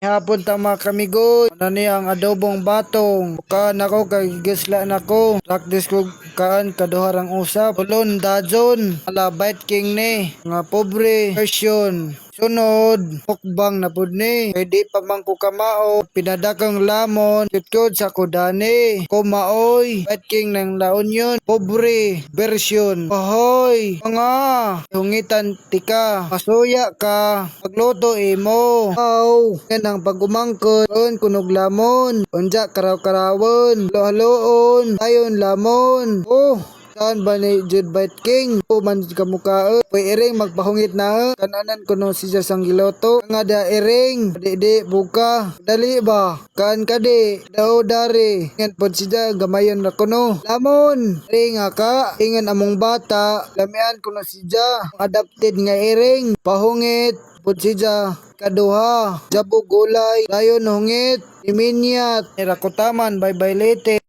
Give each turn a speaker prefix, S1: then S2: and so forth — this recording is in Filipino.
S1: Hapon ta mga kamigoy. Ano ni ang adobong batong. Bukaan ako kay gisla nako. Practice ko kaan kaduharang usap. Ulon dajon. Ala bite king ni. Nga pobre version. Sunod, mukbang na pud ni. Kay di pa man ko kamao. Pinadakang lamon. Kutkod sa kudani. Kumaoy. Bite king ng La Union. Pobre version. Ahoy. Mga. Hungitan tika. Pasuya ka. Pagluto imo. Aw. Yan ang pagumangkot. Kunog lamon. Unja karaw-karawon. Halo-haloon. Ayon lamon. Oh. Saan ba ni Jude Bite King? Man kamukha. Pwede iring magpahungit na. Kananan ko no si sang giloto. Nga da iring. Di buka. Dali ba? Kaan ka di. Dao dari. Ngan pod siya gamayon na ko no. Lamon. Ring ka. Ingan among bata. Lamian ko no siya. Adapted nga iring. Pahungit. Pod siya. Kaduha. Jabo gulay. Dayon hungit. Iminyat. Irakutaman. Bye-bye lete.